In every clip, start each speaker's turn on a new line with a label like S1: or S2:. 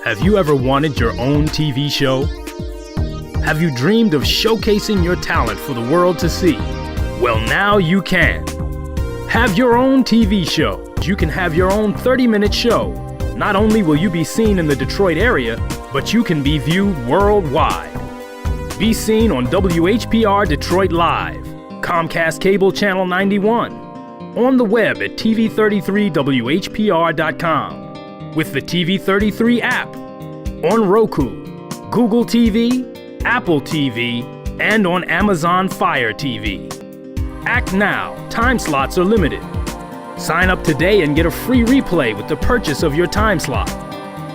S1: Have you ever wanted your own TV show? Have you dreamed of showcasing your talent for the world to see? Well, now you can. Have your own TV show. You can have your own 30-minute show. Not only will you be seen in the Detroit area, but you can be viewed worldwide. Be seen on WHPR Detroit Live, Comcast Cable Channel 91, on the web at TV33WHPR.com, with the TV33 app, on Roku, Google TV, Apple TV, and on Amazon Fire TV. Act now. Time slots are limited. Sign up today and get a free replay with the purchase of your time slot.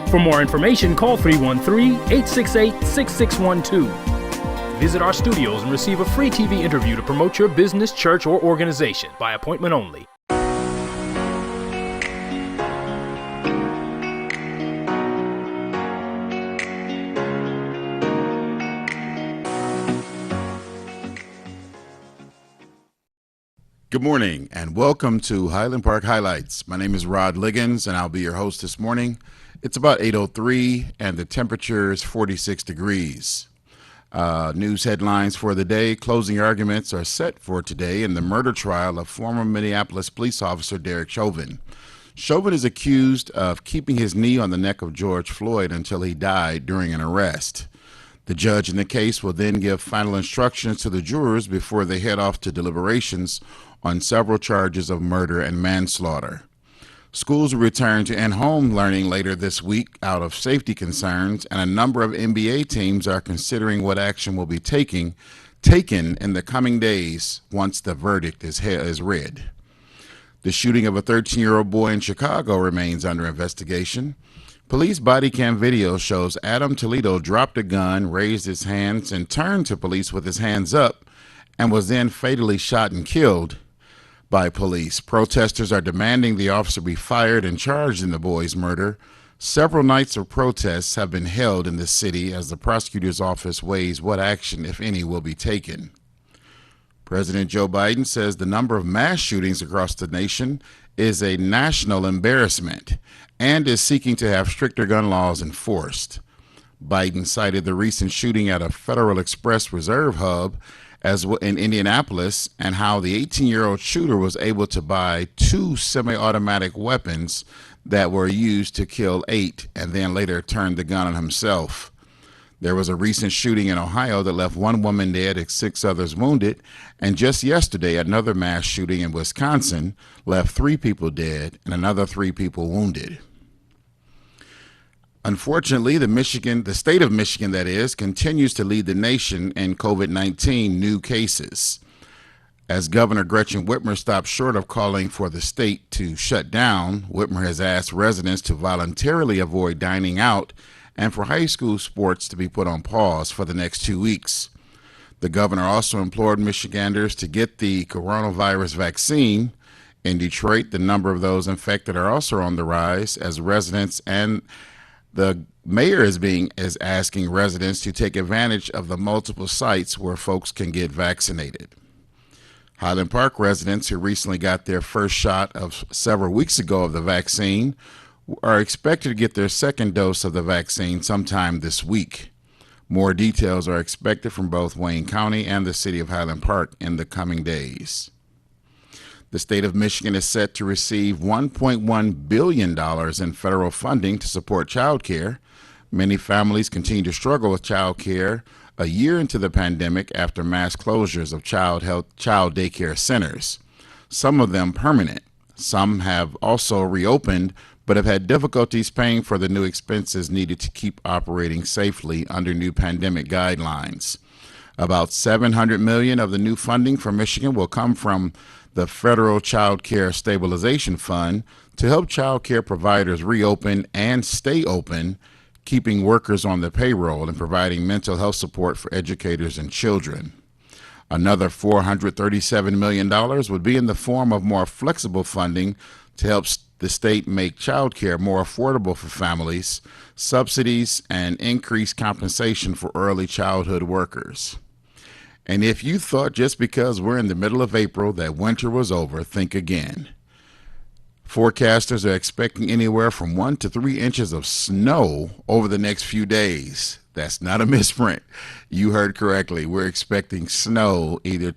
S1: For more information, call 313-868-6612. Visit our studios and receive a free TV interview to promote your business, church, or organization by appointment only.
S2: Good morning and welcome to Highland Park Highlights. My name is Rod Liggins and I'll be your host this morning. It's about 8:03 and the temperature is 46 degrees. News headlines for the day. Closing arguments are set for today in the murder trial of former Minneapolis police officer Derek Chauvin. Chauvin is accused of keeping his knee on the neck of George Floyd until he died during an arrest. The judge in the case will then give final instructions to the jurors before they head off to deliberations on several charges of murder and manslaughter. Schools will return to in-home learning later this week out of safety concerns, and a number of NBA teams are considering what action will be taken in the coming days once the verdict is read. The shooting of a 13-year-old boy in Chicago remains under investigation. Police body cam video shows Adam Toledo dropped a gun, raised his hands, and turned to police with his hands up, and was then fatally shot and killed by police. Protesters are demanding the officer be fired and charged in the boy's murder. Several nights of protests have been held in the city as the prosecutor's office weighs what action, if any, will be taken. President Joe Biden says the number of mass shootings across the nation is a national embarrassment and is seeking to have stricter gun laws enforced. Biden cited the recent shooting at a Federal Express Reserve hub as in Indianapolis and how the 18-year-old shooter was able to buy 2 semi-automatic weapons that were used to kill 8 and then later turned the gun on himself. There was a recent shooting in Ohio that left 1 woman dead and 6 others wounded, and just yesterday another mass shooting in Wisconsin left 3 people dead and another 3 people wounded. Unfortunately, the state of Michigan, that is, continues to lead the nation in COVID-19 new cases. As Governor Gretchen Whitmer stopped short of calling for the state to shut down, Whitmer has asked residents to voluntarily avoid dining out and for high school sports to be put on pause for the next 2 weeks. The governor also implored Michiganders to get the coronavirus vaccine. In Detroit, the number of those infected are also on the rise as residents and the mayor is asking residents to take advantage of the multiple sites where folks can get vaccinated. Highland Park residents who recently got their first shot of several weeks ago of the vaccine are expected to get their second dose of the vaccine sometime this week. More details are expected from both Wayne County and the city of Highland Park in the coming days. The state of Michigan is set to receive $1.1 billion in federal funding to support child care. Many families continue to struggle with child care a year into the pandemic after mass closures of child daycare centers, some of them permanent. Some have also reopened but have had difficulties paying for the new expenses needed to keep operating safely under new pandemic guidelines. About $700 million of the new funding for Michigan will come from the Federal Child Care Stabilization Fund to help child care providers reopen and stay open, keeping workers on the payroll and providing mental health support for educators and children. Another $437 million would be in the form of more flexible funding to help the state make child care more affordable for families, subsidies, and increased compensation for early childhood workers. And if you thought just because we're in the middle of April that winter was over, think again. Forecasters are expecting anywhere from 1 to 3 inches of snow over the next few days. That's not a misprint. You heard correctly. We're expecting snow either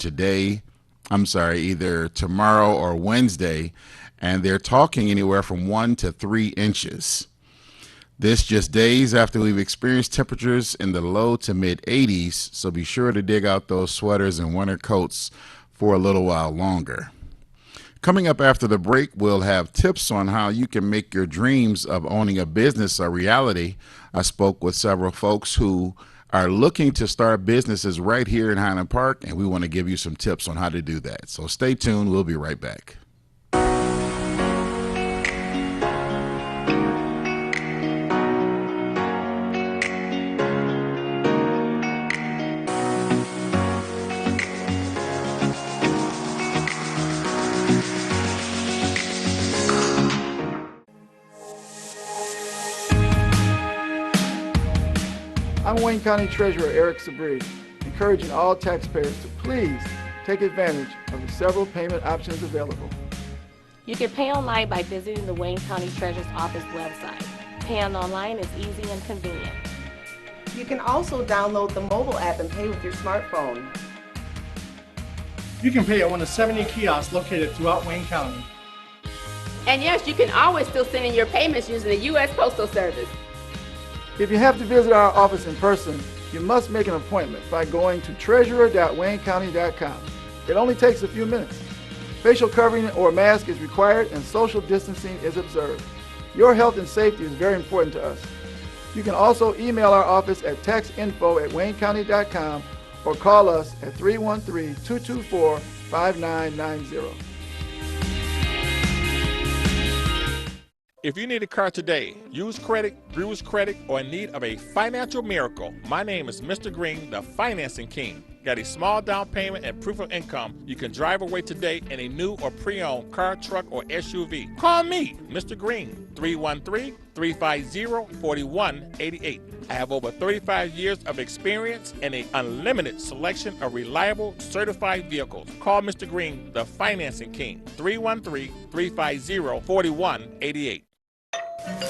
S2: tomorrow or Wednesday, and they're talking anywhere from 1 to 3 inches. This just days after we've experienced temperatures in the low to mid 80s, so be sure to dig out those sweaters and winter coats for a little while longer. Coming up after the break, we'll have tips on how you can make your dreams of owning a business a reality. I spoke with several folks who are looking to start businesses right here in Highland Park, and we want to give you some tips on how to do that. So stay tuned. We'll be right back.
S3: I'm Wayne County Treasurer Eric Sabri, encouraging all taxpayers to please take advantage of the several payment options available.
S4: You can pay online by visiting the Wayne County Treasurer's Office website. Paying online is easy and convenient.
S5: You can also download the mobile app and pay with your smartphone.
S6: You can pay at one of 70 kiosks located throughout Wayne County.
S7: And yes, you can always still send in your payments using the U.S. Postal Service.
S3: If you have to visit our office in person, you must make an appointment by going to treasurer.waynecounty.com. It only takes a few minutes. Facial covering or mask is required and social distancing is observed. Your health and safety is very important to us. You can also email our office at taxinfo@waynecounty.com or call us at 313-224-5990.
S8: If you need a car today, use credit, bruise credit, or in need of a financial miracle, my name is Mr. Green, the Financing King. Got a small down payment and proof of income. You can drive away today in a new or pre-owned car, truck, or SUV. Call me, Mr. Green, 313-350-4188. I have over 35 years of experience and an unlimited selection of reliable, certified vehicles. Call Mr. Green, the Financing King, 313-350-4188.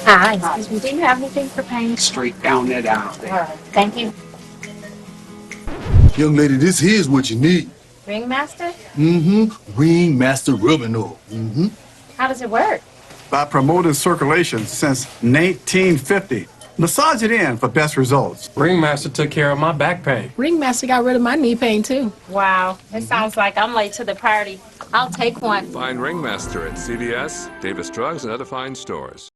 S4: Hi, excuse me, do you have anything for paying?
S9: Straight down that aisle there.
S4: Thank you.
S9: Young lady, this here's what you need.
S4: Ringmaster?
S9: Ringmaster rubbing oil.
S4: How does it work?
S10: By promoting circulation since 1950. Massage it in for best results.
S11: Ringmaster took care of my back pain.
S12: Ringmaster got rid of my knee pain, too.
S4: Wow, it sounds like I'm late to the party. I'll take one.
S13: Find Ringmaster at CVS, Davis Drugs, and other fine stores.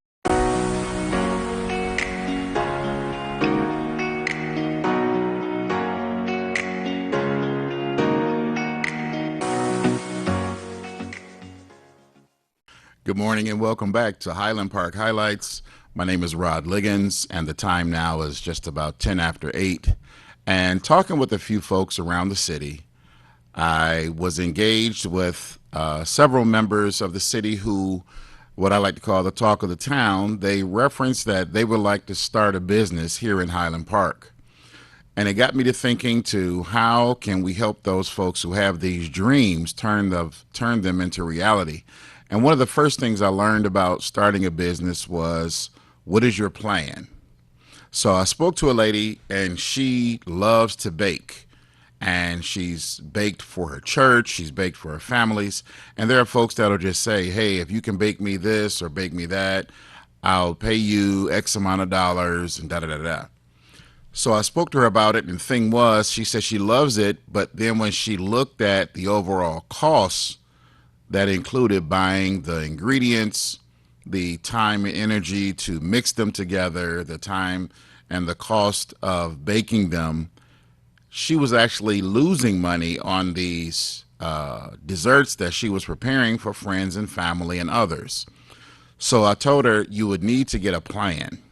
S2: Good morning and welcome back to Highland Park Highlights. My name is Rod Liggins, and the time now is just about 10 after 8. And talking with a few folks around the city, I was engaged with several members of the city who, what I like to call the talk of the town, they referenced that they would like to start a business here in Highland Park. And it got me to thinking to how can we help those folks who have these dreams turn them into reality. And one of the first things I learned about starting a business was, what is your plan? So I spoke to a lady, and she loves to bake. And she's baked for her church, she's baked for her families. And there are folks that'll just say, hey, if you can bake me this or bake me that, I'll pay you X amount of dollars and da-da-da-da. So I spoke to her about it, and the thing was, she said she loves it, but then when she looked at the overall costs, that included buying the ingredients, the time and energy to mix them together, the time and the cost of baking them, she was actually losing money on these desserts that she was preparing for friends and family and others. So I told her you would need to get a plan.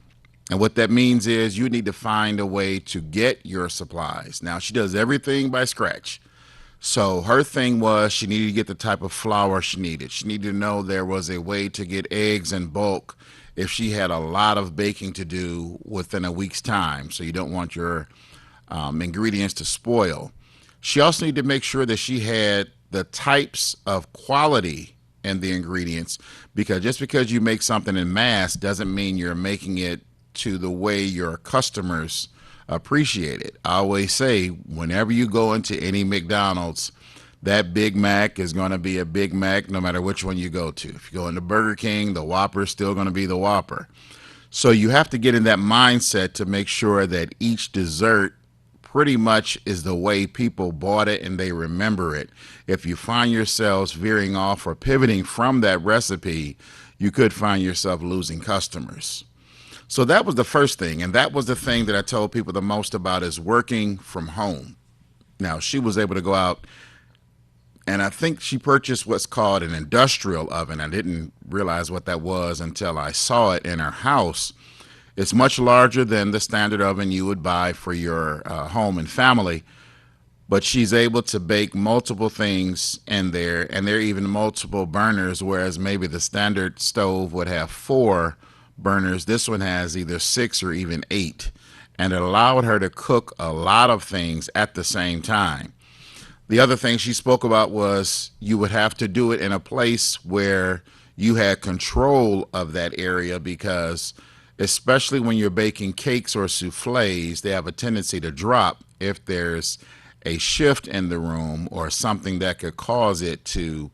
S2: And what that means is you need to find a way to get your supplies. Now, she does everything by scratch. So her thing was she needed to get the type of flour she needed. She needed to know there was a way to get eggs in bulk if she had a lot of baking to do within a week's time. So you don't want your ingredients to spoil. She also needed to make sure that she had the types of quality in the ingredients, because just because you make something in mass doesn't mean you're making it to the way your customers appreciate it. I always say, whenever you go into any McDonald's, that Big Mac is going to be a Big Mac no matter which one you go to. If you go into Burger King, the Whopper is still going to be the Whopper. So you have to get in that mindset to make sure that each dessert pretty much is the way people bought it and they remember it. If you find yourselves veering off or pivoting from that recipe, you could find yourself losing customers. So that was the first thing, and that was the thing that I told people the most about, is working from home. Now, she was able to go out, and I think she purchased what's called an industrial oven. I didn't realize what that was until I saw it in her house. It's much larger than the standard oven you would buy for your home and family, but she's able to bake multiple things in there, and there are even multiple burners, whereas maybe the standard stove would have 4 burners. This one has either 6 or even 8, and it allowed her to cook a lot of things at the same time. The other thing she spoke about was you would have to do it in a place where you had control of that area, because especially when you're baking cakes or soufflés, they have a tendency to drop if there's a shift in the room or something that could cause it to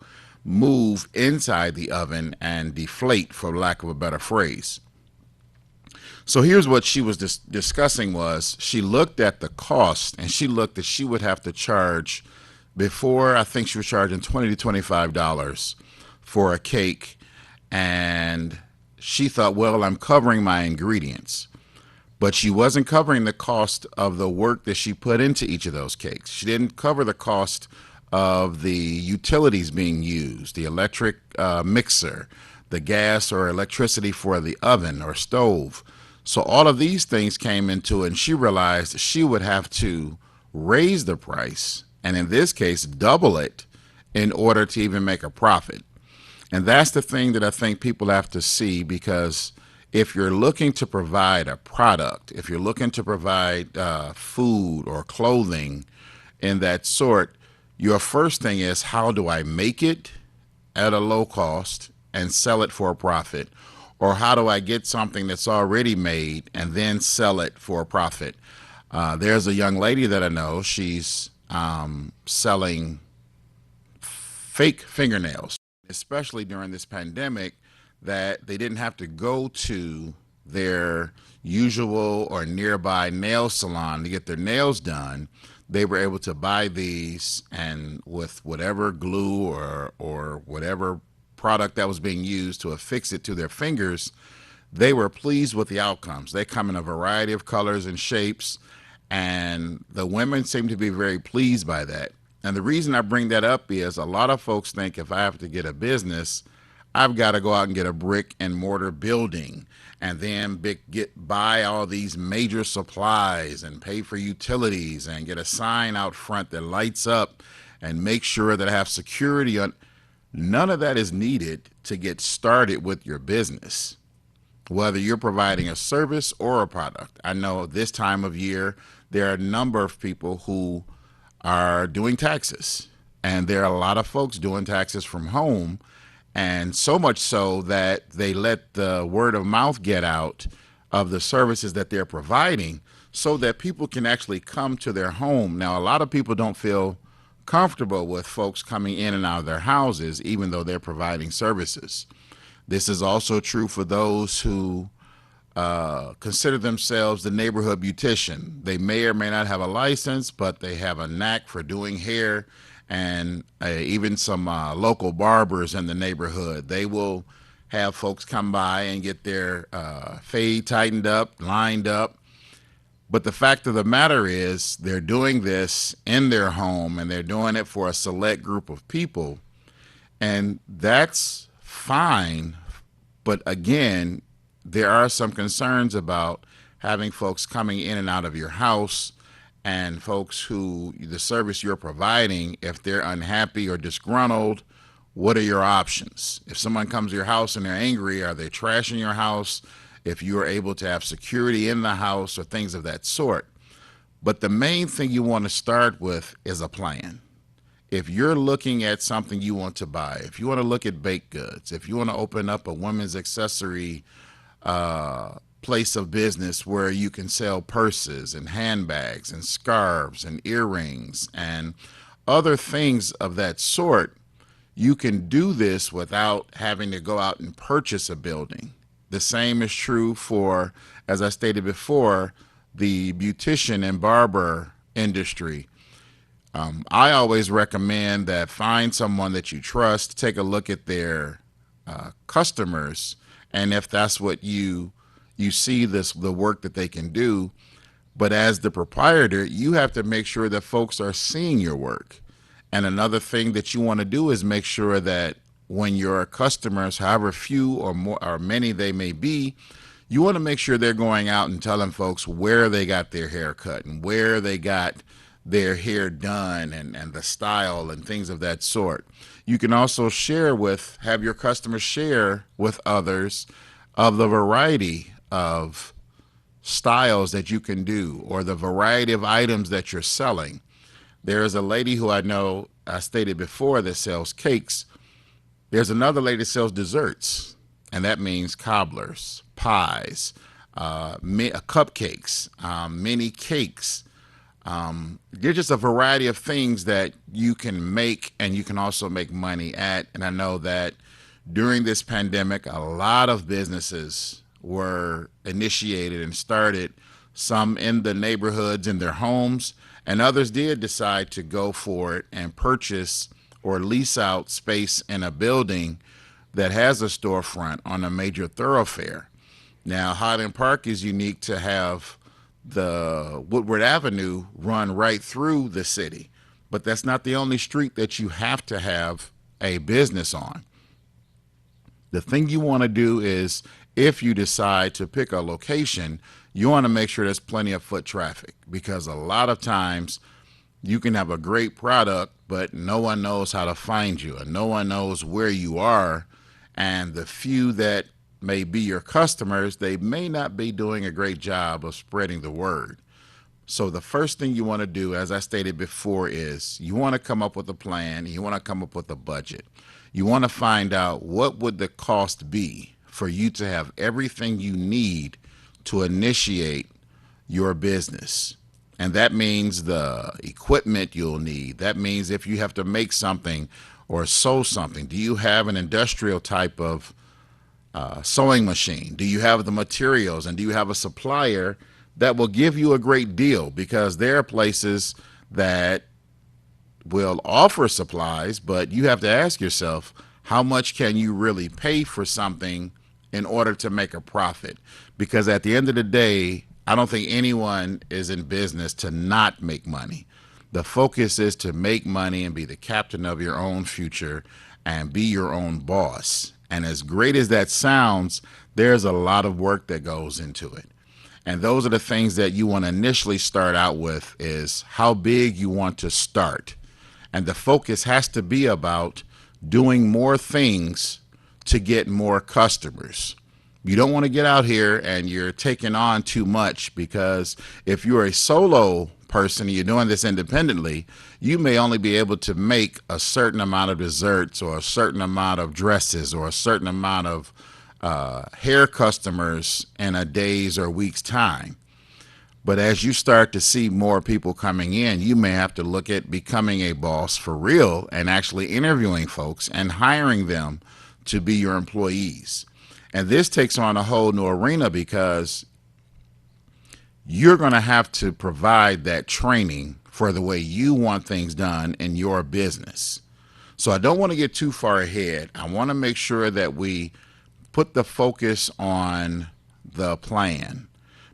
S2: move inside the oven and deflate, for lack of a better phrase. So here's what she was discussing was, she looked at the cost, and she looked that she would have to charge, before I think she was charging $20 to $25 for a cake, and she thought, well, I'm covering my ingredients. But she wasn't covering the cost of the work that she put into each of those cakes. She didn't cover the cost of the utilities being used, the electric mixer, the gas or electricity for the oven or stove. So all of these things came into it, and she realized she would have to raise the price, and in this case, double it, in order to even make a profit. And that's the thing that I think people have to see, because if you're looking to provide a product, if you're looking to provide food or clothing in that sort, your first thing is, how do I make it at a low cost and sell it for a profit? Or how do I get something that's already made and then sell it for a profit? There's a young lady that I know, she's selling fake fingernails, especially during this pandemic, that they didn't have to go to their usual or nearby nail salon to get their nails done. They were able to buy these, and with whatever glue or whatever product that was being used to affix it to their fingers, they were pleased with the outcomes. They come in a variety of colors and shapes, and the women seem to be very pleased by that. And the reason I bring that up is, a lot of folks think if I have to get a business, I've got to go out and get a brick and mortar building, and then buy all these major supplies and pay for utilities and get a sign out front that lights up and make sure that I have security on. None of that is needed to get started with your business, whether you're providing a service or a product. I know this time of year, there are a number of people who are doing taxes, and there are a lot of folks doing taxes from home, and so much so that they let the word of mouth get out of the services that they're providing, so that people can actually come to their home. Now, a lot of people don't feel comfortable with folks coming in and out of their houses, even though they're providing services. This is also true for those who consider themselves the neighborhood beautician. They may or may not have a license, but they have a knack for doing hair, and even some local barbers in the neighborhood. They will have folks come by and get their fade tightened up, lined up. But the fact of the matter is, they're doing this in their home, and they're doing it for a select group of people. And that's fine. But again, there are some concerns about having folks coming in and out of your house, and folks who the service you're providing, if they're unhappy or disgruntled, what are your options? If someone comes to your house and they're angry, are they trashing your house? If you are able to have security in the house or things of that sort. But the main thing you want to start with is a plan. If you're looking at something you want to buy, if you want to look at baked goods, if you want to open up a women's accessory place of business where you can sell purses and handbags and scarves and earrings and other things of that sort, you can do this without having to go out and purchase a building. The same is true for, as I stated before, the beautician and barber industry. I always recommend that find someone that you trust, take a look at their customers, and if that's what you see the work that they can do. But as the proprietor, you have to make sure that folks are seeing your work. And another thing that you want to do is make sure that when your customers, however few or more or many they may be, you want to make sure they're going out and telling folks where they got their hair cut and where they got their hair done and the style and things of that sort. You can also have your customers share with others of the variety of styles that you can do or the variety of items that you're selling. There is a lady who I know, I stated before, that sells cakes. There's another lady that sells desserts, and that means cobblers, pies, cupcakes, mini cakes. There's just a variety of things that you can make and you can also make money at. And I know that during this pandemic, a lot of businesses were initiated and started, some in the neighborhoods in their homes, and others did decide to go for it and purchase or lease out space in a building that has a storefront on a major thoroughfare. Now, Highland Park is unique to have the Woodward Avenue run right through the city, but that's not the only street that you have to have a business on. The thing you want to do is, if you decide to pick a location, you want to make sure there's plenty of foot traffic, because a lot of times you can have a great product, but no one knows how to find you and no one knows where you are. And the few that may be your customers, they may not be doing a great job of spreading the word. So the first thing you want to do, as I stated before, is you want to come up with a plan. You want to come up with a budget. You want to find out what would the cost be for you to have everything you need to initiate your business. And that means the equipment you'll need. That means if you have to make something or sew something, do you have an industrial type of sewing machine? Do you have the materials, and do you have a supplier that will give you a great deal? Because there are places that will offer supplies, but you have to ask yourself, how much can you really pay for something in order to make a profit? Because at the end of the day, I don't think anyone is in business to not make money. The focus is to make money and be the captain of your own future and be your own boss. And as great as that sounds, there's a lot of work that goes into it. And those are the things that you want to initially start out with, is how big you want to start. And the focus has to be about doing more things to get more customers. You don't want to get out here and you're taking on too much, because if you're a solo person and you're doing this independently, you may only be able to make a certain amount of desserts or a certain amount of dresses or a certain amount of hair customers in a day's or week's time. But as you start to see more people coming in, you may have to look at becoming a boss for real and actually interviewing folks and hiring them to be your employees. And this takes on a whole new arena, because you're going to have to provide that training for the way you want things done in your business. So I don't want to get too far ahead. I want to make sure that we put the focus on the plan,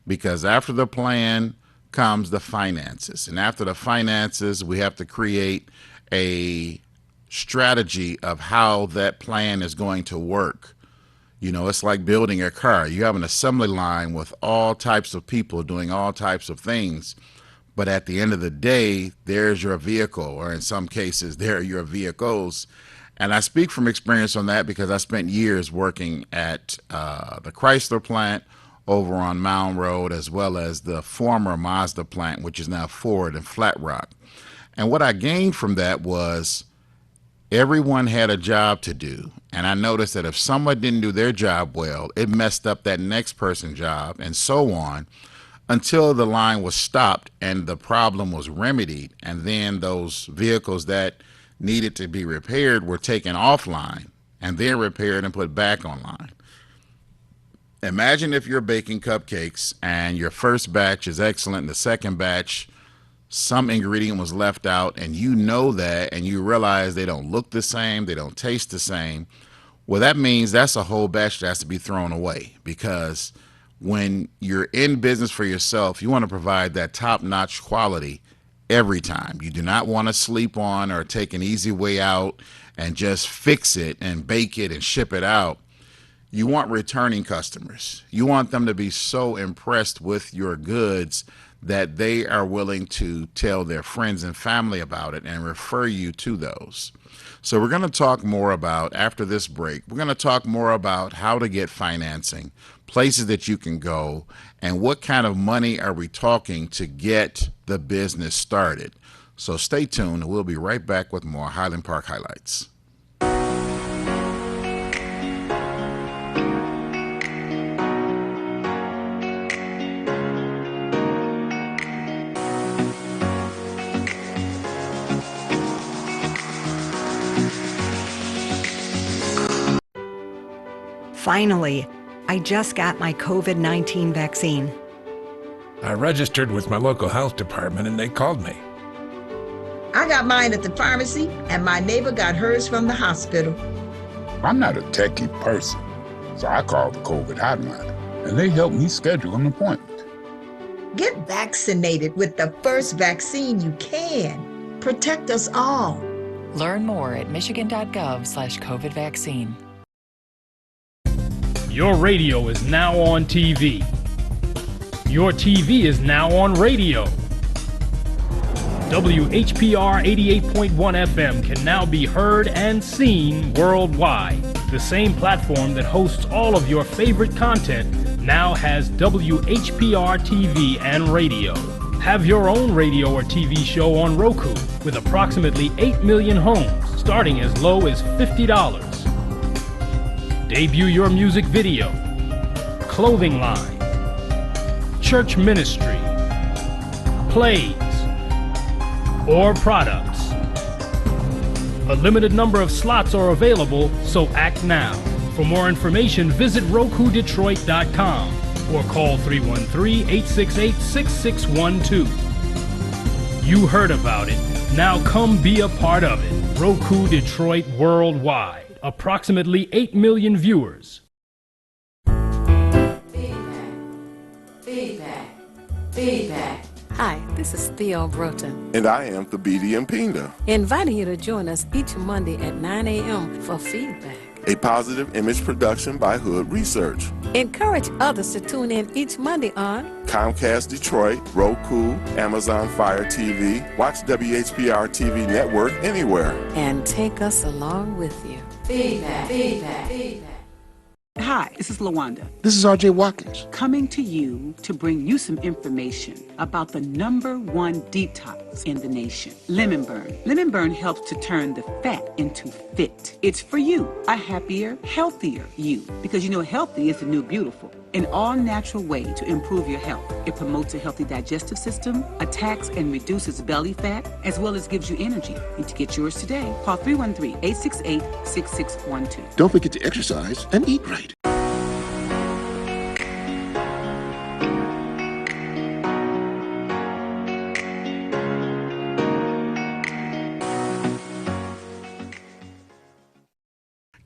S2: because after the plan comes the finances. And after the finances, we have to create a strategy of how that plan is going to work. You know, it's like building a car. You have an assembly line with all types of people doing all types of things. But at the end of the day, there's your vehicle, or in some cases, there are your vehicles. And I speak from experience on that, because I spent years working at the Chrysler plant over on Mound Road, as well as the former Mazda plant, which is now Ford in Flat Rock. And what I gained from that was everyone had a job to do. And I noticed that if someone didn't do their job well, it messed up that next person's job, and so on, until the line was stopped and the problem was remedied. And then those vehicles that needed to be repaired were taken offline and then repaired and put back online. Imagine if you're baking cupcakes and your first batch is excellent and the second batch, some ingredient was left out, and you know that, and you realize they don't look the same, they don't taste the same. Well, that means that's a whole batch that has to be thrown away, because when you're in business for yourself, you want to provide that top-notch quality every time. You do not want to sleep on or take an easy way out and just fix it and bake it and ship it out. You want returning customers. You want them to be so impressed with your goods that they are willing to tell their friends and family about it and refer you to those. So we're going to talk more about, after this break, we're going to talk more about how to get financing, places that you can go, and what kind of money are we talking to get the business started. So stay tuned, and we'll be right back with more Highland Park Highlights.
S14: Finally, I just got my COVID-19 vaccine.
S15: I registered with my local health department and they called me.
S16: I got mine at the pharmacy and my neighbor got hers from the hospital.
S17: I'm not a techie person, so I called the COVID hotline and they helped me schedule an appointment.
S16: Get vaccinated with the first vaccine you can. Protect us all.
S18: Learn more at michigan.gov/COVID vaccine.
S1: Your radio is now on TV. Your TV is now on radio. WHPR 88.1 FM can now be heard and seen worldwide. The same platform that hosts all of your favorite content now has WHPR TV and radio. Have your own radio or TV show on Roku with approximately 8 million homes starting as low as $50. Debut your music video, clothing line, church ministry, plays, or products. A limited number of slots are available, so act now. For more information, visit RokuDetroit.com or call 313-868-6612. You heard about it. Now come be a part of it. Roku Detroit Worldwide. Approximately 8 million viewers.
S19: Feedback. Hi, this is Theo Broughton.
S20: And I am Thabiti Mpinga.
S19: Inviting you to join us each Monday at 9 a.m. for Feedback.
S20: A positive image production by Hood Research.
S19: Encourage others to tune in each Monday on
S20: Comcast Detroit, Roku, Amazon Fire TV, watch WHPR TV Network anywhere.
S19: And take us along with you. Feedback.
S21: Hi, this is LaWanda.
S17: This is RJ Watkins.
S21: Coming to you to bring you some information about the #1 detox in the nation, Lemon Burn. Lemon Burn helps to turn the fat into fit. It's for you, a happier, healthier you, because you know healthy is the new beautiful. An all-natural way to improve your health. It promotes a healthy digestive system, attacks and reduces belly fat, as well as gives you energy. And to get yours today, call 313-868-6612.
S17: Don't forget to exercise and eat right.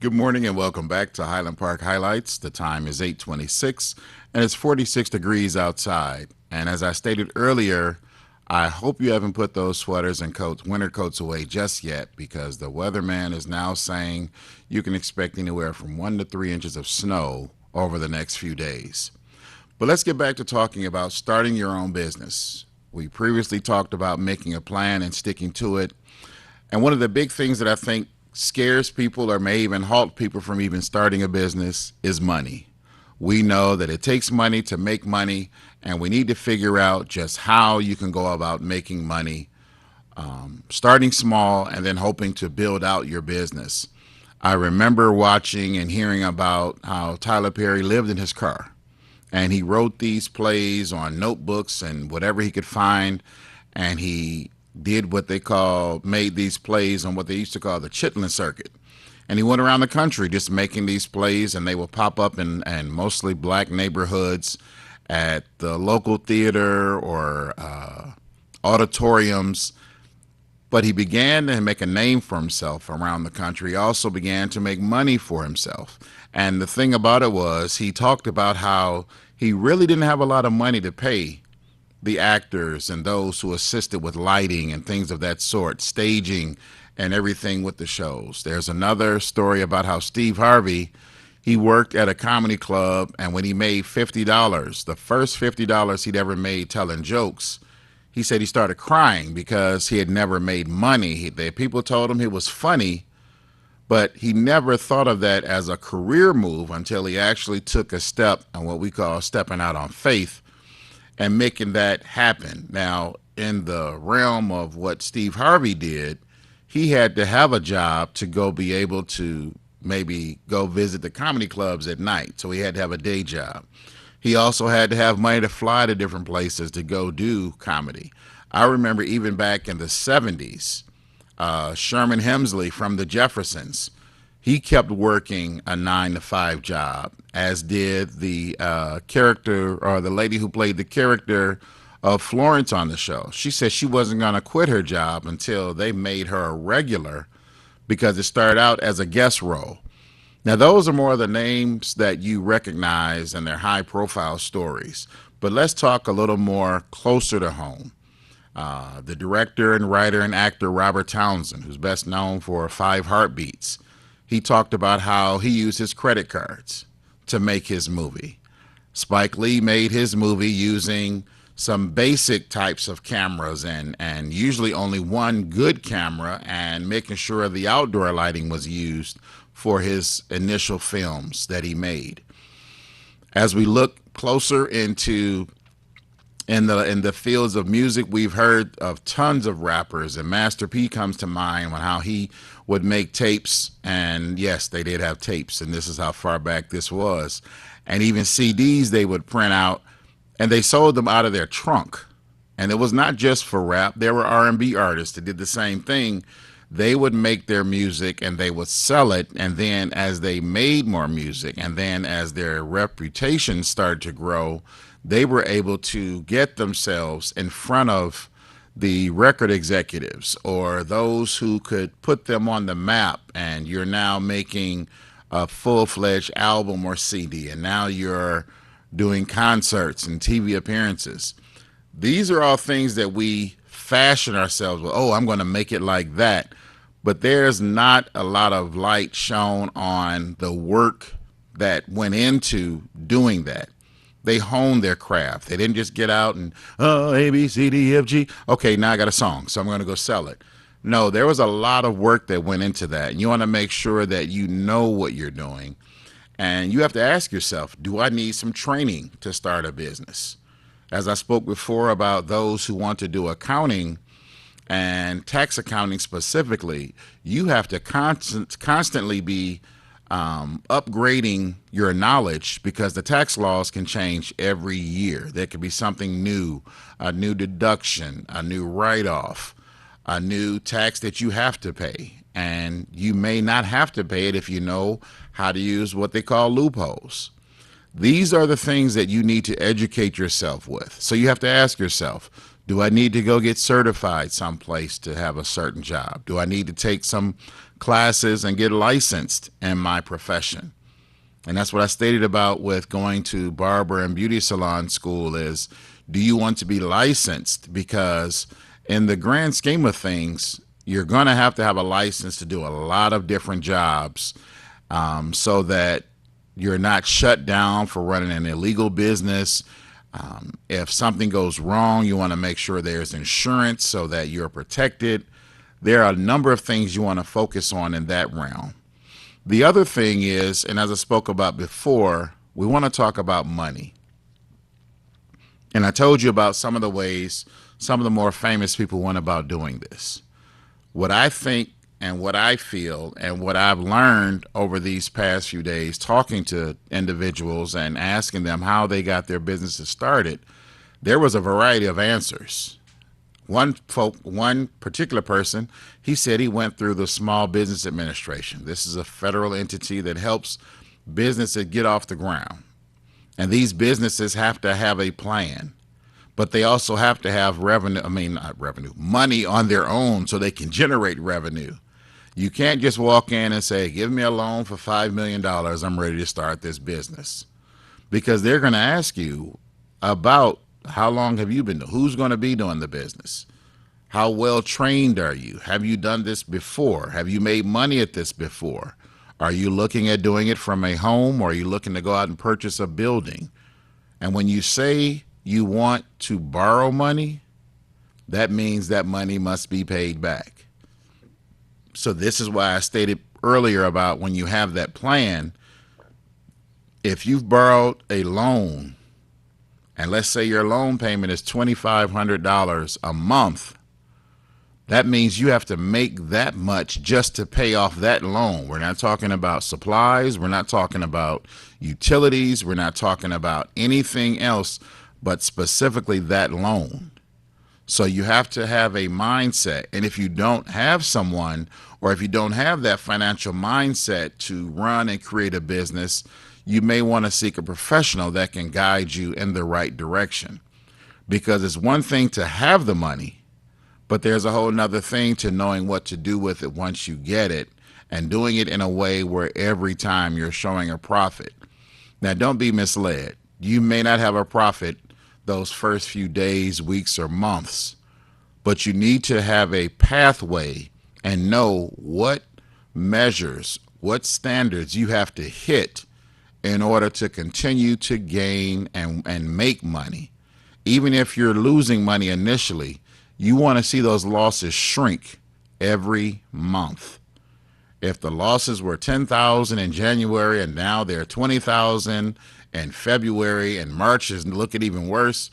S2: Good morning and welcome back to Highland Park Highlights. The time is 8:26 and it's 46 degrees outside. And as I stated earlier, I hope you haven't put those sweaters and coats, winter coats away just yet, because the weatherman is now saying you can expect anywhere from 1 to 3 inches of snow over the next few days. But let's get back to talking about starting your own business. We previously talked about making a plan and sticking to it. And one of the big things that I think scares people or may even halt people from even starting a business is money. We know that it takes money to make money, and we need to figure out just how you can go about making money starting small and then hoping to build out your business. I remember watching and hearing about how Tyler Perry lived in his car, and he wrote these plays on notebooks and whatever he could find, and he did what they made these plays on what they used to call the Chitlin circuit. And he went around the country just making these plays, and they would pop up in mostly black neighborhoods at the local theater or auditoriums. But he began to make a name for himself around the country. He also began to make money for himself. And the thing about it was, he talked about how he really didn't have a lot of money to pay the actors and those who assisted with lighting and things of that sort, staging and everything with the shows. There's another story about how Steve Harvey, he worked at a comedy club, and when he made $50, the first $50 he'd ever made telling jokes, he said he started crying because he had never made money. People told him he was funny, but he never thought of that as a career move until he actually took a step on what we call stepping out on faith and making that happen. Now, in the realm of what Steve Harvey did, he had to have a job to go be able to maybe go visit the comedy clubs at night. So he had to have a day job. He also had to have money to fly to different places to go do comedy. I remember even back in the 70s, Sherman Hemsley from the Jeffersons, he kept working a 9-to-5 job, as did the character, or the lady who played the character of Florence on the show. She said she wasn't going to quit her job until they made her a regular, because it started out as a guest role. Now, those are more of the names that you recognize, and they're high-profile stories. But let's talk a little more closer to home. The director and writer and actor Robert Townsend, who's best known for 5 Heartbeats, he talked about how he used his credit cards to make his movie. Spike Lee made his movie using some basic types of cameras and usually only one good camera, and making sure the outdoor lighting was used for his initial films that he made. As we look closer into in the fields of music, we've heard of tons of rappers, and Master P comes to mind on how he would make tapes, and yes, they did have tapes, and this is how far back this was, and even CDs they would print out, and they sold them out of their trunk. And it was not just for rap. There were R&B artists that did the same thing. They would make their music and they would sell it, and then as they made more music, and then as their reputation started to grow, they were able to get themselves in front of the record executives or those who could put them on the map, and you're now making a full-fledged album or CD, and now you're doing concerts and TV appearances. These are all things that we fashion ourselves with. Oh, I'm going to make it like that. But there's not a lot of light shown on the work that went into doing that. They honed their craft. They didn't just get out and, A, B, C, D, F, G. Okay, now I got a song, so I'm going to go sell it. No, there was a lot of work that went into that. And you want to make sure that you know what you're doing. And you have to ask yourself, do I need some training to start a business? As I spoke before about those who want to do accounting and tax accounting specifically, you have to constantly be upgrading your knowledge, because the tax laws can change every year. There could be something new, a new deduction, a new write-off, a new tax that you have to pay. And you may not have to pay it if you know how to use what they call loopholes. These are the things that you need to educate yourself with. So you have to ask yourself, do I need to go get certified someplace to have a certain job? Do I need to take some classes and get licensed in my profession? And that's what I stated about with going to barber and beauty salon school is, do you want to be licensed? Because in the grand scheme of things, you're going to have a license to do a lot of different jobs, so that you're not shut down for running an illegal business. If something goes wrong, you want to make sure there's insurance so that you're protected. There are a number of things you want to focus on in that realm. The other thing is, and as I spoke about before, we want to talk about money. And I told you about some of the ways some of the more famous people went about doing this. What I think and what I feel and what I've learned over these past few days talking to individuals and asking them how they got their businesses started, there was a variety of answers. One particular person, he said he went through the Small Business Administration. This is a federal entity that helps businesses get off the ground. And these businesses have to have a plan, but they also have to have money on their own so they can generate revenue. You can't just walk in and say, give me a loan for $5 million, I'm ready to start this business. Because they're going to ask you about how long have you been doing, who's going to be doing the business, how well trained are you, have you done this before, have you made money at this before, are you looking at doing it from a home, or are you looking to go out and purchase a building? And when you say you want to borrow money, that means that money must be paid back. So this is why I stated earlier about when you have that plan, if you've borrowed a loan, and let's say your loan payment is $2,500 a month, that means you have to make that much just to pay off that loan. We're not talking about supplies. We're not talking about utilities. We're not talking about anything else but specifically that loan. So you have to have a mindset. And if you don't have someone, or if you don't have that financial mindset to run and create a business, you may want to seek a professional that can guide you in the right direction. Because it's one thing to have the money, but there's a whole nother thing to knowing what to do with it once you get it, and doing it in a way where every time you're showing a profit. Now, don't be misled. You may not have a profit those first few days, weeks, or months, but you need to have a pathway and know what measures, what standards you have to hit in order to continue to gain and make money. Even if you're losing money initially, you want to see those losses shrink every month. If the losses were $10,000 in January and now they're $20,000 in February, and March is looking even worse,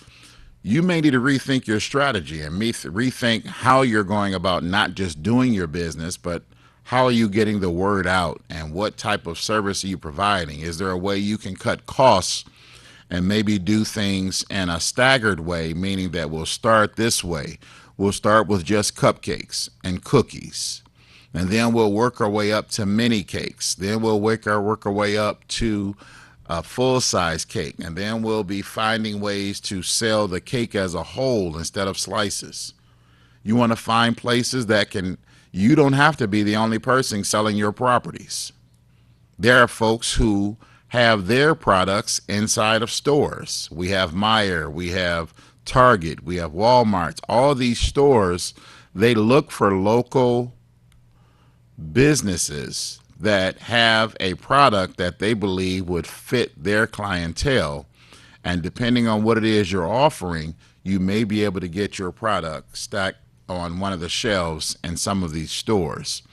S2: you may need to rethink your strategy and rethink how you're going about not just doing your business, but how are you getting the word out, and what type of service are you providing? Is there a way you can cut costs and maybe do things in a staggered way, meaning that we'll start this way. We'll start with just cupcakes and cookies, and then we'll work our way up to mini cakes. Then we'll work our way up to a full-size cake, and then we'll be finding ways to sell the cake as a whole instead of slices. You want to find places that you don't have to be the only person selling your properties. There are folks who have their products inside of stores. We have Meijer, we have Target, we have Walmart. All these stores, they look for local businesses that have a product that they believe would fit their clientele. And depending on what it is you're offering, you may be able to get your product stacked on one of the shelves in some of these stores.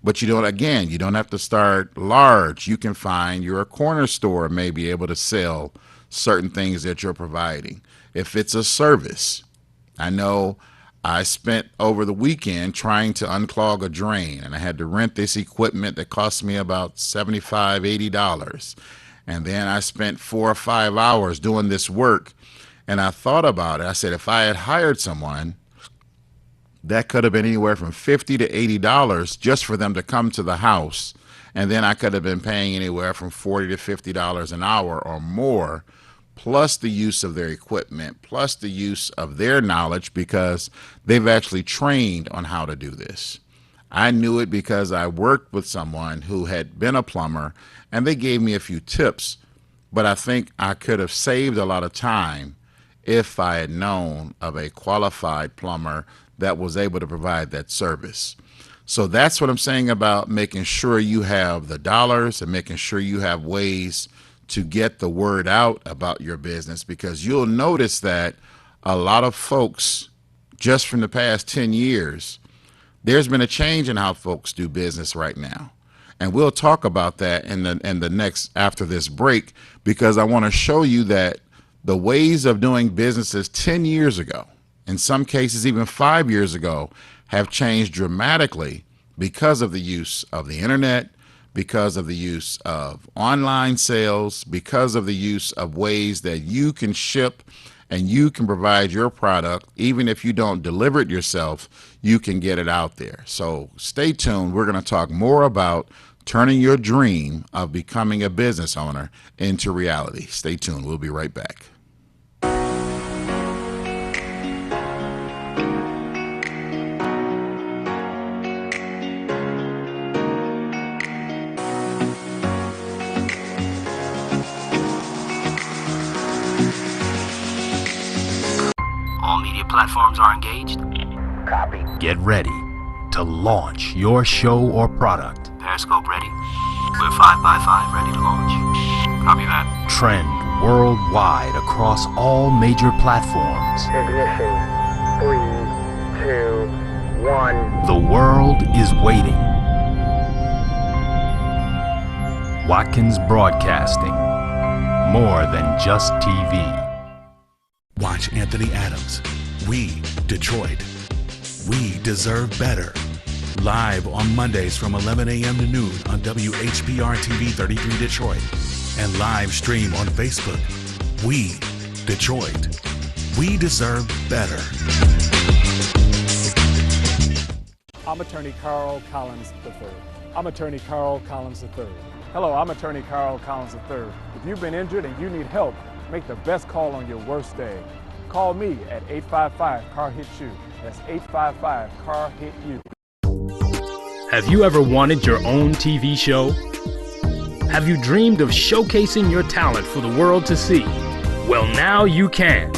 S2: But you don't have to start large. You can find your corner store may be able to sell certain things that you're providing. If it's a service, I know I spent over the weekend trying to unclog a drain, and I had to rent this equipment that cost me about $75, $80. And then I spent 4 or 5 hours doing this work, and I thought about it. I said, if I had hired someone, that could have been anywhere from $50 to $80 just for them to come to the house. And then I could have been paying anywhere from $40 to $50 an hour or more, plus the use of their equipment, plus the use of their knowledge, because they've actually trained on how to do this. I knew it because I worked with someone who had been a plumber, and they gave me a few tips, but I think I could have saved a lot of time if I had known of a qualified plumber that was able to provide that service. So that's what I'm saying about making sure you have the dollars and making sure you have ways to get the word out about your business, because you'll notice that a lot of folks, just from the past 10 years, there's been a change in how folks do business right now. And we'll talk about that in the next, after this break, because I want to show you that The ways of doing businesses 10 years ago, in some cases even 5 years ago, have changed dramatically because of the use of the internet, because of the use of online sales, because of the use of ways that you can ship and you can provide your product. Even if you don't deliver it yourself, you can get it out there. So stay tuned. We're going to talk more about turning your dream of becoming a business owner into reality. Stay tuned. We'll be right back.
S1: All media platforms are engaged. Copy. Get ready to launch your show or product. Periscope ready. We're 5x5 ready to launch. Copy that. Trend worldwide across all major platforms.
S5: Ignition. 3, 2, 1.
S1: The world is waiting. Watkins Broadcasting. More than just TV.
S22: Watch Anthony Adams. We, Detroit. We deserve better. Live on Mondays from 11 a.m. to noon on WHPR TV 33 Detroit. And live stream on Facebook. We, Detroit. We deserve better.
S23: I'm attorney Carl Collins III. I'm attorney Carl Collins III. Hello, I'm attorney Carl Collins III. If you've been injured and you need help, make the best call on your worst day. Call me at 855-CAR-HIT-YOU. That's 855-CAR-HIT-YOU.
S1: Have you ever wanted your own TV show? Have you dreamed of showcasing your talent for the world to see? Well, now you can.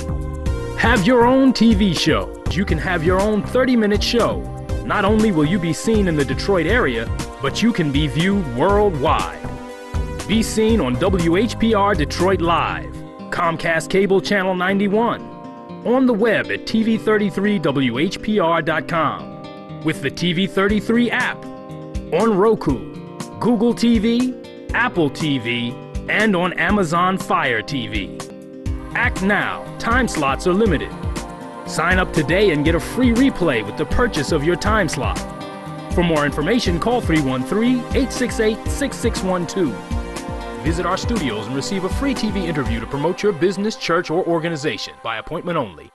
S1: Have your own TV show. You can have your own 30-minute show. Not only will you be seen in the Detroit area, but you can be viewed worldwide. Be seen on WHPR Detroit Live, Comcast Cable Channel 91, on the web at TV33WHPR.com, with the TV33 app, on Roku, Google TV, Apple TV, and on Amazon Fire TV. Act now. Time slots are limited. Sign up today and get a free replay with the purchase of your time slot. For more information, call 313-868-6612. Visit our studios and receive a free TV interview to promote your business, church, or organization by appointment only.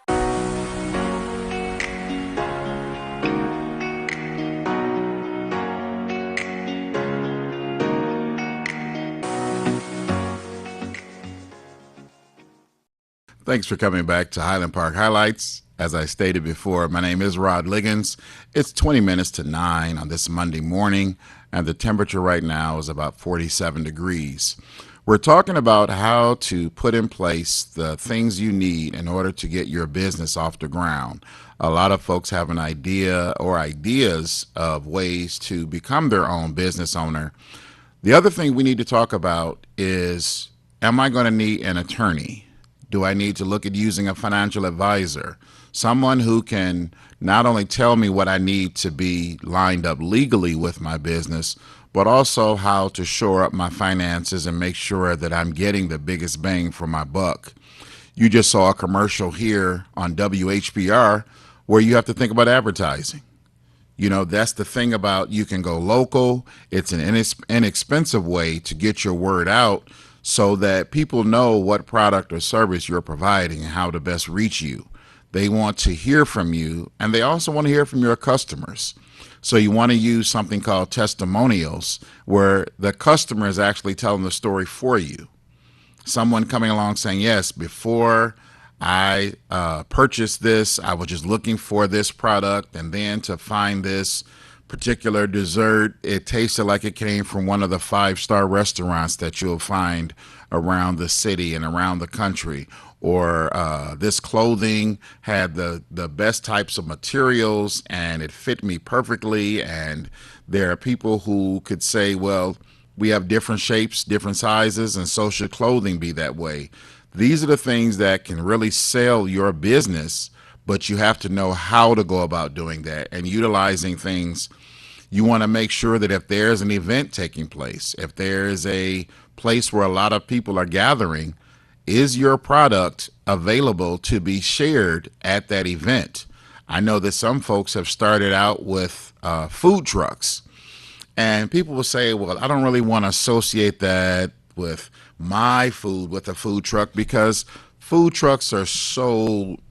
S2: Thanks for coming back to Highland Park Highlights. As I stated before, my name is Rod Liggins. It's 20 minutes to 9 on this Monday morning, and the temperature right now is about 47 degrees. We're talking about how to put in place the things you need in order to get your business off the ground. A lot of folks have an idea or ideas of ways to become their own business owner. The other thing we need to talk about is, am I going to need an attorney? Do I need to look at using a financial advisor? Someone who can not only tell me what I need to be lined up legally with my business, but also how to shore up my finances and make sure that I'm getting the biggest bang for my buck. You just saw a commercial here on WHPR where you have to think about advertising. You know, that's the thing about, you can go local. It's an inexpensive way to get your word out so that people know what product or service you're providing and how to best reach you. They want to hear from you, and they also want to hear from your customers. So you want to use something called testimonials, where the customer is actually telling the story for you. Someone coming along saying, yes, before I purchased this, I was just looking for this product, and then to find this particular dessert, it tasted like it came from one of the 5-star restaurants that you'll find around the city and around the country. Or this clothing had the best types of materials and it fit me perfectly. And there are people who could say, well, we have different shapes, different sizes, and so should clothing be that way. These are the things that can really sell your business, but you have to know how to go about doing that and utilizing things. You want to make sure that if there's an event taking place, if there's a place where a lot of people are gathering, is your product available to be shared at that event? I know that some folks have started out with food trucks, and people will say, well, I don't really want to associate that with my food with a food truck, because food trucks are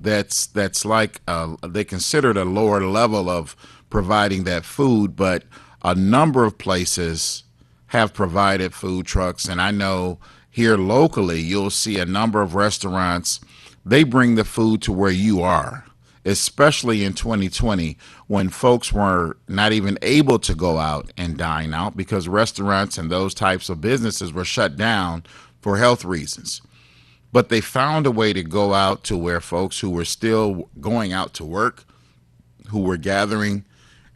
S2: that's like they consider it a lower level of providing that food, but a number of places have provided food trucks. And I know here locally, you'll see a number of restaurants, they bring the food to where you are, especially in 2020 when folks were not even able to go out and dine out because restaurants and those types of businesses were shut down for health reasons. But they found a way to go out to where folks who were still going out to work, who were gathering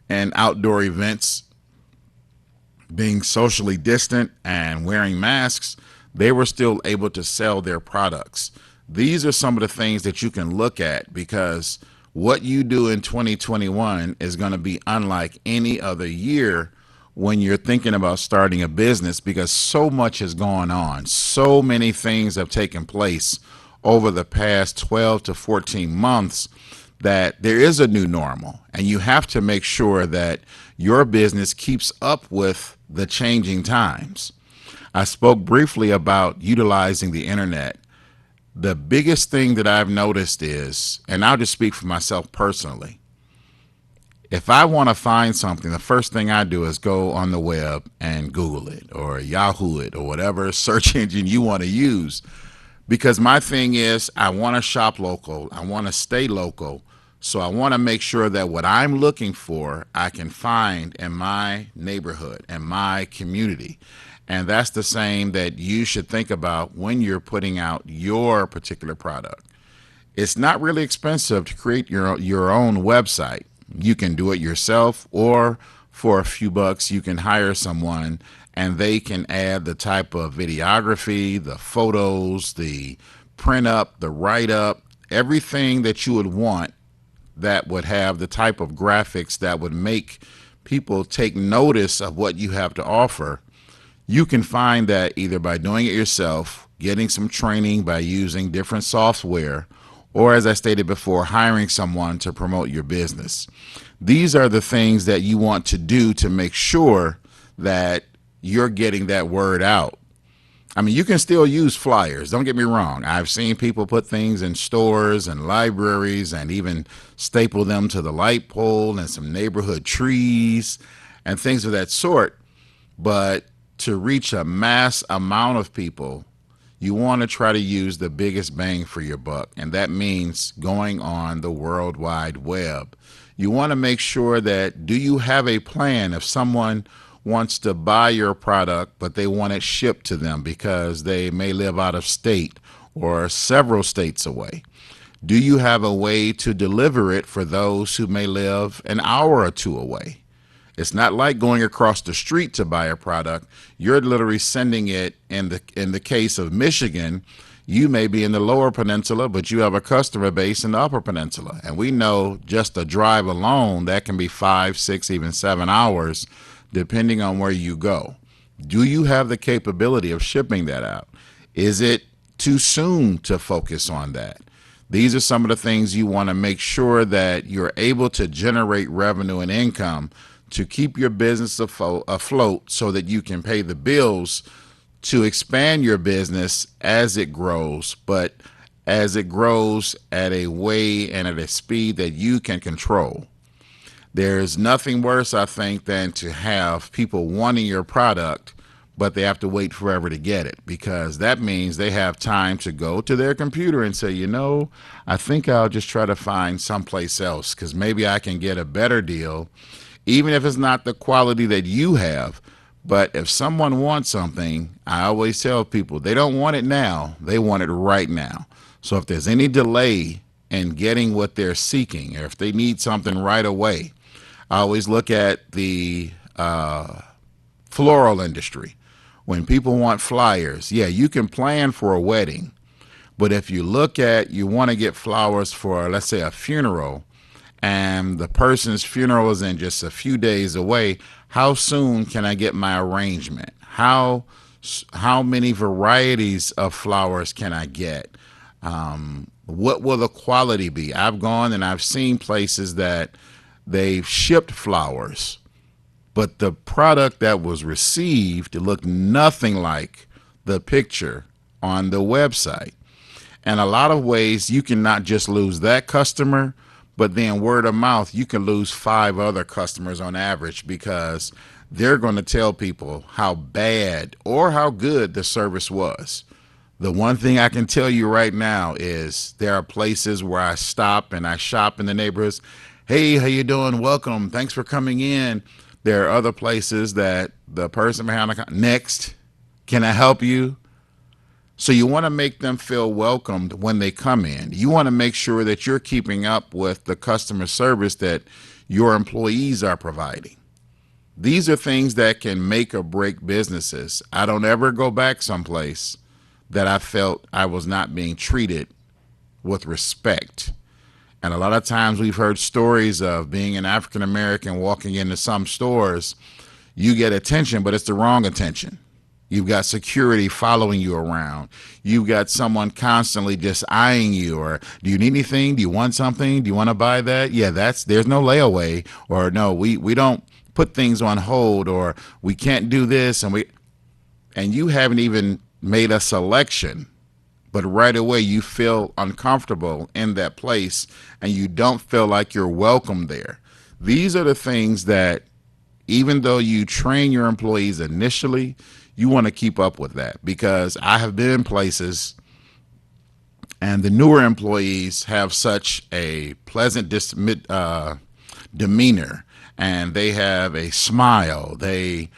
S2: and outdoor events, being socially distant and wearing masks, they were still able to sell their products. These are some of the things that you can look at, because what you do in 2021 is going to be unlike any other year when you're thinking about starting a business, because so much has gone on. So many things have taken place over the past 12 to 14 months that there is a new normal, and you have to make sure that your business keeps up with the changing times. I spoke briefly about utilizing the internet. The biggest thing that I've noticed is, and I'll just speak for myself personally, if I want to find something, the first thing I do is go on the web and Google it or Yahoo it or whatever search engine you want to use, because my thing is I want to shop local. I want to stay local. So I want to make sure that what I'm looking for, I can find in my neighborhood and my community. And that's the same that you should think about when you're putting out your particular product. It's not really expensive to create your own website. You can do it yourself, or for a few bucks, you can hire someone and they can add the type of videography, the photos, the print up, the write up, everything that you would want that would have the type of graphics that would make people take notice of what you have to offer. You can find that either by doing it yourself, getting some training by using different software, or as I stated before, hiring someone to promote your business. These are the things that you want to do to make sure that you're getting that word out. I mean, you can still use flyers. Don't get me wrong. I've seen people put things in stores and libraries and even staple them to the light pole and some neighborhood trees and things of that sort. But to reach a mass amount of people, you want to try to use the biggest bang for your buck, and that means going on the World Wide Web. You want to make sure that, do you have a plan if someone wants to buy your product but they want it shipped to them because they may live out of state or several states away? Do you have a way to deliver it for those who may live an hour or two away? It's not like going across the street to buy a product. You're literally sending it. In the case of Michigan, you may be in the Lower Peninsula, but you have a customer base in the Upper Peninsula. And we know just a drive alone, that can be 5, 6, even 7 hours, depending on where you go. Do you have the capability of shipping that out? Is it too soon to focus on that? These are some of the things you want to make sure that you're able to generate revenue and income to keep your business afloat so that you can pay the bills to expand your business as it grows, but as it grows at a way and at a speed that you can control. There's nothing worse, I think, than to have people wanting your product, but they have to wait forever to get it, because that means they have time to go to their computer and say, you know, I think I'll just try to find someplace else because maybe I can get a better deal, even if it's not the quality that you have. But if someone wants something, I always tell people they don't want it now, they want it right now. So if there's any delay in getting what they're seeking, or if they need something right away, I always look at the floral industry. When people want flyers, yeah, you can plan for a wedding, but if you look at, you want to get flowers for, let's say, a funeral, and the person's funeral is in just a few days away, how soon can I get my arrangement? How How many varieties of flowers can I get? What will the quality be? I've gone and I've seen places that they've shipped flowers, but the product that was received looked nothing like the picture on the website. And a lot of ways you can not just lose that customer, but then word of mouth, you can lose 5 other customers on average because they're going to tell people how bad or how good the service was. The one thing I can tell you right now is there are places where I stop and I shop in the neighborhoods. Hey, how you doing? Welcome. Thanks for coming in. There are other places that the person behind the next, can I help you? So you want to make them feel welcomed when they come in. You want to make sure that you're keeping up with the customer service that your employees are providing. These are things that can make or break businesses. I don't ever go back someplace that I felt I was not being treated with respect. And a lot of times we've heard stories of being an African American walking into some stores. You get attention, but it's the wrong attention. You've got security following you around. You've got someone constantly just eyeing you, or do you need anything? Do you want something? Do you want to buy that? Yeah, there's no layaway, or no, we don't put things on hold, or we can't do this, and you haven't even made a selection, but right away you feel uncomfortable in that place and you don't feel like you're welcome there. These are the things that, even though you train your employees initially, you want to keep up with that, because I have been in places and the newer employees have such a pleasant demeanor, and they have a smile. They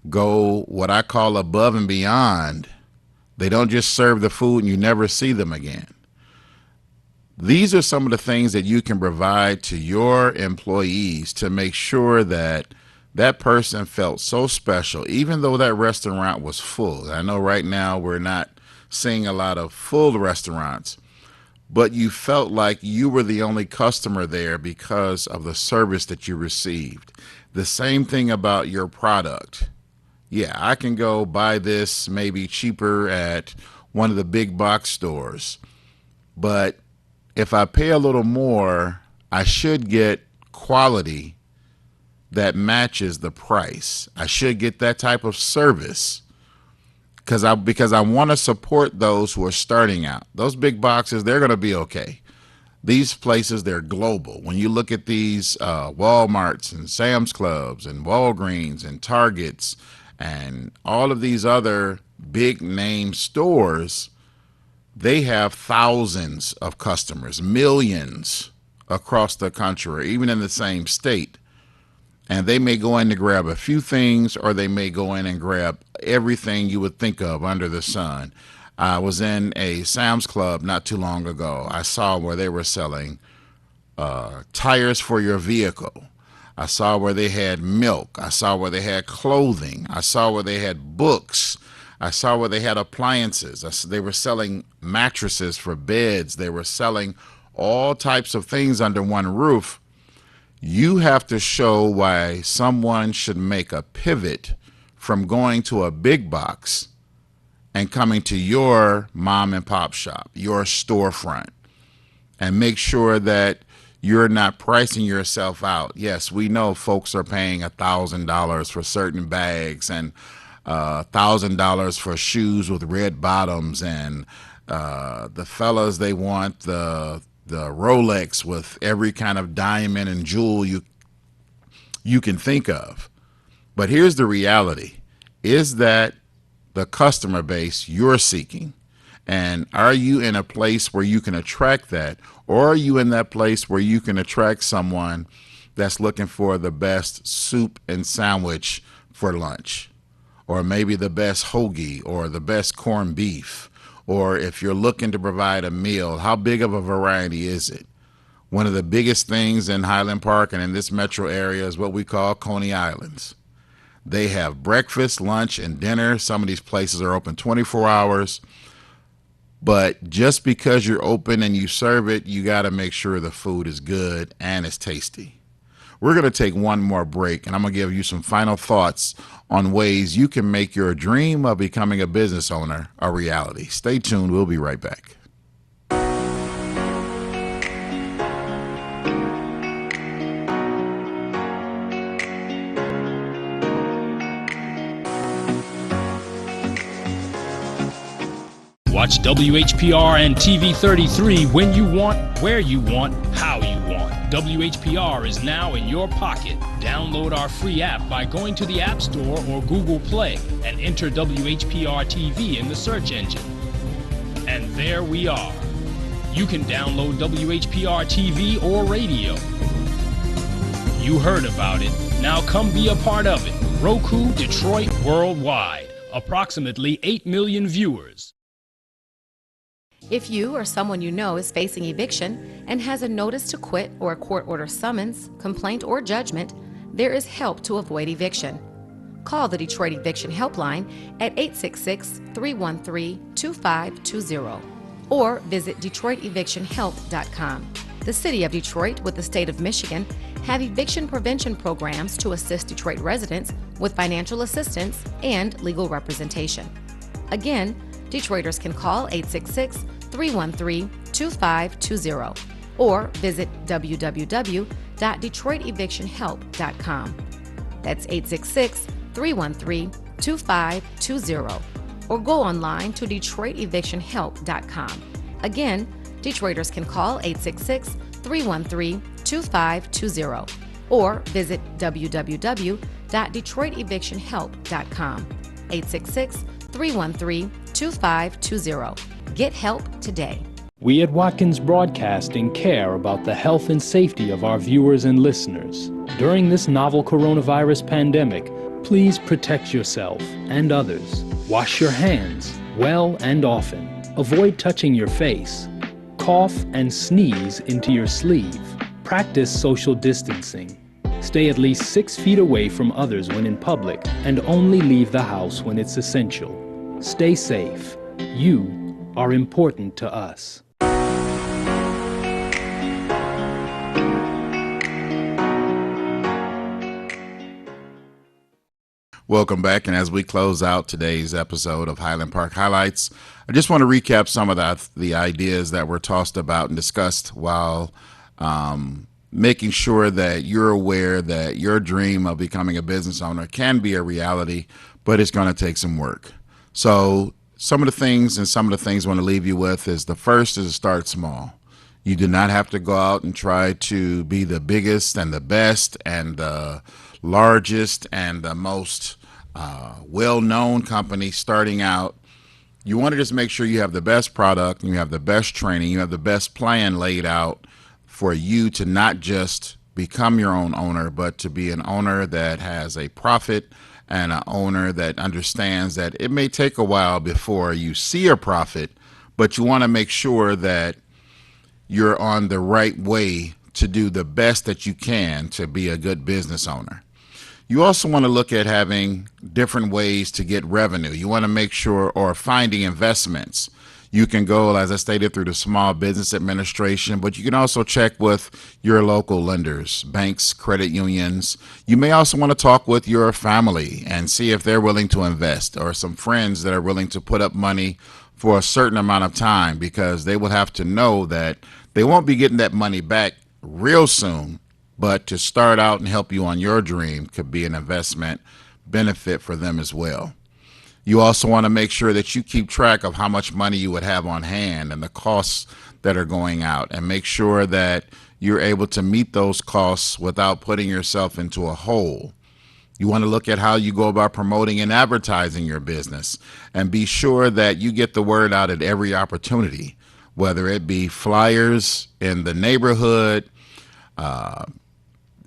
S2: go what I call above and beyond. They don't just serve the food and you never see them again. These are some of the things that you can provide to your employees to make sure that that person felt so special, even though that restaurant was full. I know right now we're not seeing a lot of full restaurants, but you felt like you were the only customer there because of the service that you received. The same thing about your product. Yeah, I can go buy this maybe cheaper at one of the big box stores, but if I pay a little more, I should get quality that matches the price. I should get that type of service because I want to support those who are starting out. Those big boxes, they're going to be okay. These places, they're global. When you look at these Walmarts and Sam's Clubs and Walgreens and Targets and all of these other big name stores, they have thousands of customers, millions across the country, or even in the same state. And they may go in to grab a few things, or they may go in and grab everything you would think of under the sun. I was in a Sam's Club not too long ago. I saw where they were selling tires for your vehicle. I saw where they had milk. I saw where they had clothing. I saw where they had books. I saw where they had appliances. They were selling mattresses for beds. They were selling all types of things under one roof. You have to show why someone should make a pivot from going to a big box and coming to your mom and pop shop, your storefront, and make sure that you're not pricing yourself out. Yes, we know folks are paying $1,000 for certain bags and $1,000 for shoes with red bottoms, and the fellas, they want the Rolex with every kind of diamond and jewel you can think of. But here's the reality. Is that the customer base you're seeking? And are you in a place where you can attract that? Or are you in that place where you can attract someone that's looking for the best soup and sandwich for lunch? Or maybe the best hoagie, or the best corned beef? Or if you're looking to provide a meal, how big of a variety is it? One of the biggest things in Highland Park and in this metro area is what we call Coney Islands. They have breakfast, lunch, and dinner. Some of these places are open 24 hours. But just because you're open and you serve it, you got to make sure the food is good and it's tasty. We're going to take one more break, and I'm going to give you some final thoughts on ways you can make your dream of becoming a business owner a reality. Stay tuned. We'll be right back.
S1: Watch WHPR and TV 33 when you want, where you want, how you want. WHPR is now in your pocket. Download our free app by going to the App Store or Google Play and enter WHPR TV in the search engine. And there we are. You can download WHPR TV or radio. You heard about it. Now come be a part of it. Roku, Detroit, worldwide. Approximately 8 million viewers.
S5: If you or someone you know is facing eviction and has a notice to quit or a court order summons, complaint, or judgment, there is help to avoid eviction. Call the Detroit Eviction Helpline at 866-313-2520 or visit DetroitEvictionHelp.com. The City of Detroit with the State of Michigan have eviction prevention programs to assist Detroit residents with financial assistance and legal representation. Again, Detroiters can call 866-313-2520 or visit www.DetroitEvictionHelp.com. That's 866-313-2520 or go online to DetroitEvictionHelp.com. Again, Detroiters can call 866-313-2520 or visit www.DetroitEvictionHelp.com. 866-313-2520. Get help today.
S1: We at Watkins Broadcasting care about the health and safety of our viewers and listeners. During this novel coronavirus pandemic, please protect yourself and others. Wash your hands well and often. Avoid touching your face. Cough and sneeze into your sleeve. Practice social distancing. Stay at least 6 feet away from others when in public and only leave the house when it's essential. Stay safe. You are important to us.
S2: Welcome back, and as we close out today's episode of Highland Park Highlights, I just want to recap some of the ideas that were tossed about and discussed while making sure that you're aware that your dream of becoming a business owner can be a reality, but it's going to take some work. So some of the things I want to leave you with is the first is to start small. You do not have to go out and try to be the biggest and the best and the largest and the most well-known company starting out. You want to just make sure you have the best product, and you have the best training, you have the best plan laid out for you to not just become your own owner, but to be an owner that has a profit and an owner that understands that it may take a while before you see a profit, but you want to make sure that you're on the right way to do the best that you can to be a good business owner. You also want to look at having different ways to get revenue. You want to make sure, or finding investments. You can go, as I stated, through the Small Business Administration, but you can also check with your local lenders, banks, credit unions. You may also want to talk with your family and see if they're willing to invest, or some friends that are willing to put up money for a certain amount of time, because they will have to know that they won't be getting that money back real soon, but to start out and help you on your dream could be an investment benefit for them as well. You also want to make sure that you keep track of how much money you would have on hand and the costs that are going out, and make sure that you're able to meet those costs without putting yourself into a hole. You want to look at how you go about promoting and advertising your business, and be sure that you get the word out at every opportunity, whether it be flyers in the neighborhood,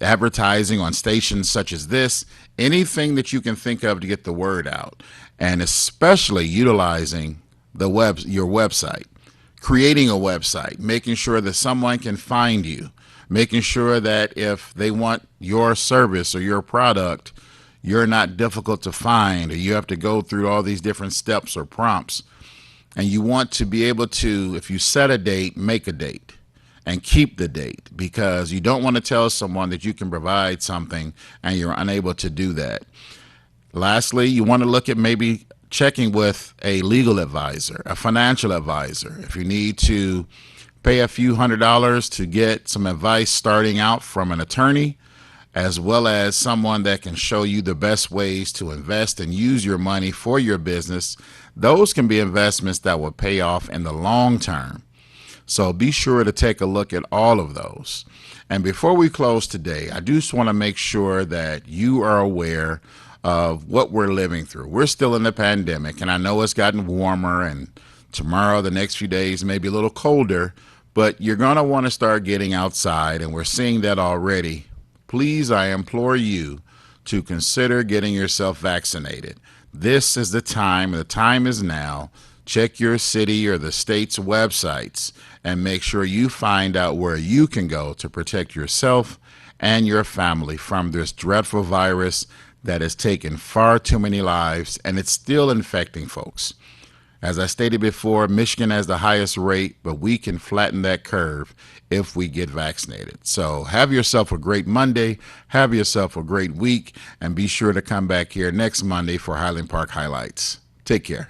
S2: advertising on stations such as this, anything that you can think of to get the word out, and especially utilizing your website, creating a website, making sure that someone can find you, making sure that if they want your service or your product, you're not difficult to find, or you have to go through all these different steps or prompts. And you want to be able to, if you set a date, make a date. and keep the date, because you don't want to tell someone that you can provide something and you're unable to do that. Lastly, you want to look at maybe checking with a legal advisor, a financial advisor. If you need to pay a few $100s to get some advice starting out from an attorney, as well as someone that can show you the best ways to invest and use your money for your business, those can be investments that will pay off in the long term. So be sure to take a look at all of those. And before we close today, I just want to make sure that you are aware of what we're living through. We're still in the pandemic, and I know it's gotten warmer, and tomorrow, the next few days, may be a little colder, but you're going to want to start getting outside, and we're seeing that already. Please, I implore you to consider getting yourself vaccinated. This is the time is now. Check your city or the state's websites and make sure you find out where you can go to protect yourself and your family from this dreadful virus that has taken far too many lives, and it's still infecting folks. As I stated before, Michigan has the highest rate, but we can flatten that curve if we get vaccinated. So have yourself a great Monday, have yourself a great week, and be sure to come back here next Monday for Highland Park Highlights. Take care.